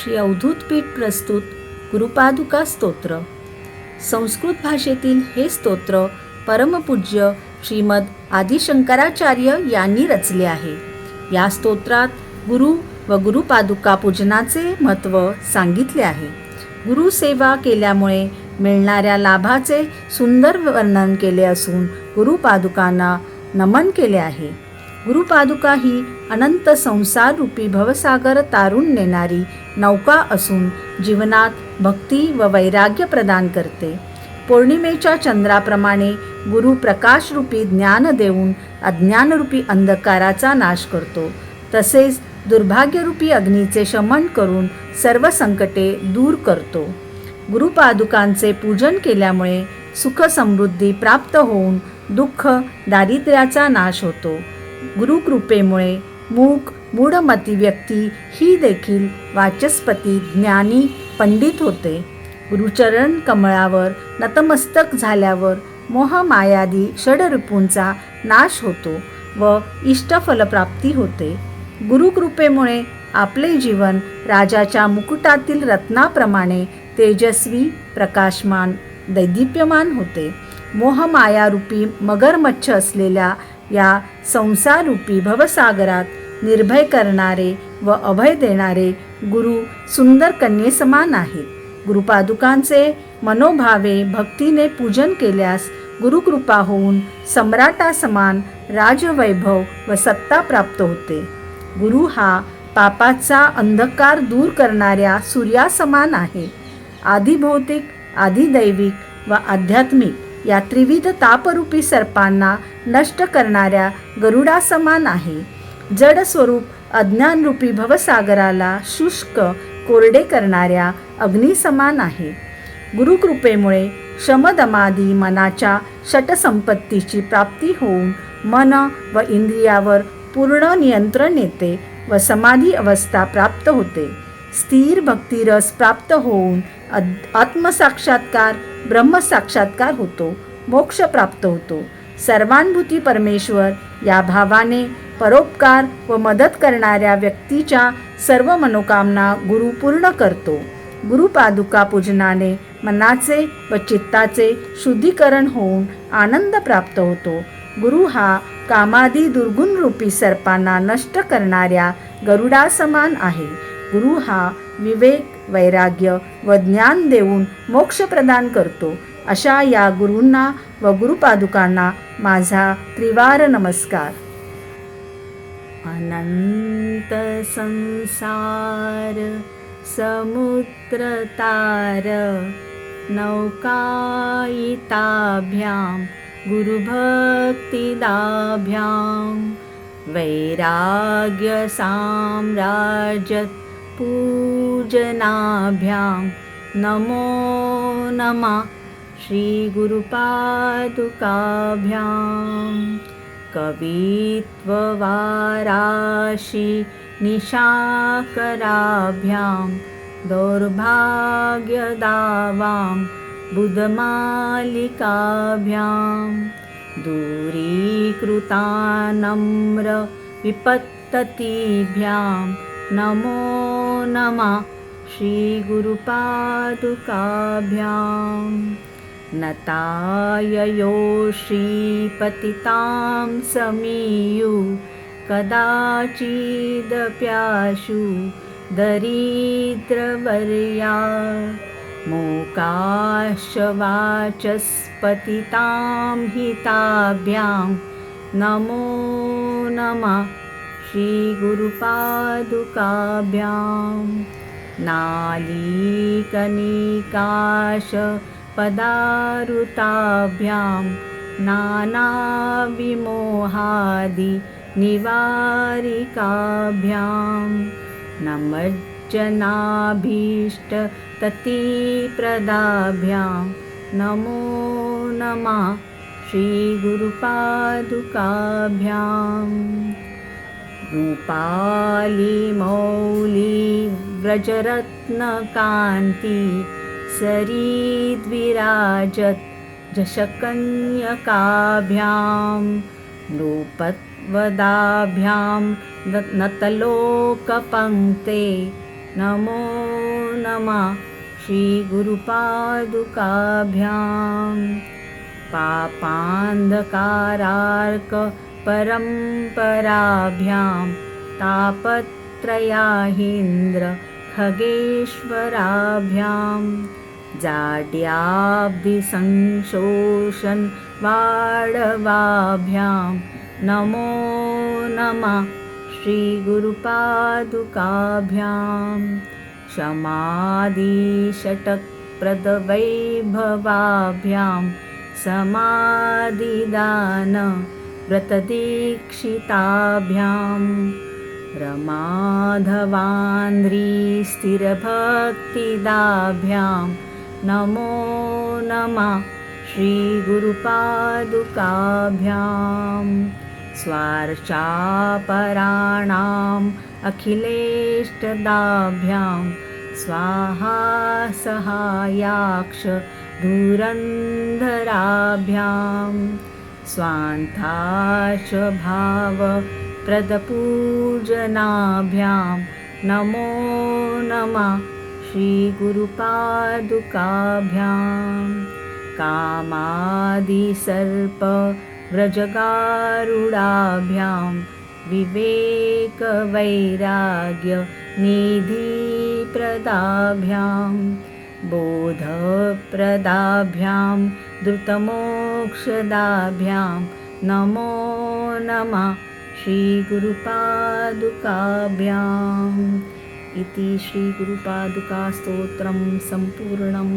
श्री अवधूत पीठ प्रस्तुत गुरुपादुका स्तोत्र. संस्कृत भाषेतील हे स्तोत्र परमपूज्य श्रीमद आदिशंकराचार्य यांनी रचले आहे. या स्तोत्रात गुरु व गुरुपादुका पूजनाचे महत्त्व सांगितले आहे. गुरुसेवा केल्यामुळे मिळणाऱ्या लाभाचे सुंदर वर्णन केले असून गुरुपादुकांना नमन केले आहे. गुरुपादुका ही अनंत संसार रूपी भवसागर तारून नेणारी नौका असून जीवनात भक्ती व वैराग्य प्रदान करते. पौर्णिमेच्या चंद्राप्रमाणे गुरु प्रकाशरूपी ज्ञान देऊन अज्ञानरूपी अंधकाराचा नाश करतो. तसेच दुर्भाग्यरूपी अग्नीचे शमन करून सर्व संकटे दूर करतो. गुरुपादुकांचे पूजन केल्यामुळे सुख समृद्धी प्राप्त होऊन दुःख दारिद्र्याचा नाश होतो. गुरुकृपेमुळे मूढमती व्यक्ती ही देखील वाचस्पती ज्ञानी पंडित होते. गुरुचरण कमळावर नतमस्तक झाल्यावर मोहमायादी षडरिपूंचा नाश होतो व इष्टफलप्राप्ती होते. गुरुकृपेमुळे आपले जीवन राजाच्या मुकुटातील रत्नाप्रमाणे तेजस्वी प्रकाशमान दैदिप्यमान होते. मोहमायारूपी मगरमच्छ असलेल्या या संसाररूपी भवसागरात निर्भय करणारे व अभय देणारे गुरु सुंदर कन्येसमान आहेत. गुरुपादुकांचे मनोभावे भक्तीने पूजन केल्यास गुरुकृपा होऊन सम्राटासमान राजवैभव व सत्ता प्राप्त होते. गुरु हा पापाचा अंधकार दूर करणाऱ्या सूर्यासमान आहे. आदिभौतिक, आदिदैविक व आध्यात्मिक या त्रिविध तापरूपी सर्पांना नष्ट करणाऱ्या गरुडासमान आहे. जड स्वरूप अज्ञानरूपी भवसागराला शुष्क कोरडे करणाऱ्या अग्निसमान आहे. गुरुकृपेमुळे शमदमादी मनाच्या षटसंपत्तीची प्राप्ती होऊन मन व इंद्रियावर पूर्ण नियंत्रण येते व समाधी अवस्था प्राप्त होते. स्थिर भक्तिरस प्राप्त होऊन आत्मसाक्षात्कार ब्रह्मसाक्षात्कार होतो. मोक्ष प्राप्त होतो. सर्वानुभूती परमेश्वर या भावाने परोपकार व मदत करणाऱ्या व्यक्तीच्या सर्व मनोकामना गुरु पूर्ण करतो. गुरुपादुका पूजनाने मनाचे व चित्ताचे शुद्धीकरण होऊन आनंद प्राप्त होतो. गुरु हा कामादी दुर्गुणरूपी सर्पांना नष्ट करणाऱ्या गरुडासमान आहे. गुरु हा विवेक, वैराग्य व ज्ञान देऊन मोक्ष प्रदान करतो. अशा या गुरूंना व गुरुपादुकांना माझा त्रिवार नमस्कार. अनंत संसार समुद्र तार नौकायिताभ्यां गुरुभक्तिदाभ्यां वैराग्य साम्राज्यत पूजनाभ्यां नमो नमः श्री गुरुपादुकाभ्यां. कवित्ववाराशि निशाकराभ्यां दौर्भाग्यदावां बुधमालिकाभ्यां दूरीकृतानम्र विपत्ततिभ्यां नमो नमः श्री गुरुपादुकाभ्यां. नताययो श्रीपतितां समीयु कदाचिदप्याशु दरिद्रवर्या मूकाश्च वाचस्पतितां हिताभ्यां नमो नमः श्री गुरुपादुकाभ्यां. नालीकनिकाश पदारुताभ्यां नानाविमोहादि निवारिकाभ्यां नमज्जनाभीष्टततिप्रदाभ्यां नमो नमः श्री गुरुपादुकाभ्यां. रूपाली मौली व्रजरत्नकान्ति सरीद्विराजत जशकन्यकाभ्यां नृपत्वदाभ्यां नतलोकपङ्क्ते नमो नमः श्रीगुरुपादुकाभ्यां पापान्धकारार्कपरम्पराभ्यां तापत्रयाहीन्द्र खगेश्वराभ्यां जाड्याब्धिसंशोषन् वाडवाभ्यां नमो नमः श्रीगुरुपादुकाभ्यां समाधिषटकप्रदवैभवाभ्यां समाधिदान व्रतदीक्षिताभ्यां रमाधवान्ध्रीस्थिरभक्तिदाभ्यां नमो नमः श्रीगुरुपादुकाभ्यां स्वार्चापराणाम् अखिलेष्टदाभ्यां स्वाहा सहायाक्ष धुरन्धराभ्यां स्वान्ताश भावप्रदपूजनाभ्यां नमो नमः श्रीगुरुपादुकाभ्यां कामादिसर्पव्रजगारुडाभ्यां विवेकवैराग्यनिधिप्रदाभ्यां बोधप्रदाभ्यां द्रुतमोक्षदाभ्यां नमो नमः श्रीगुरुपादुकाभ्याम् इति श्रीगुरुपादुकास्तोत्रं सम्पूर्णम्।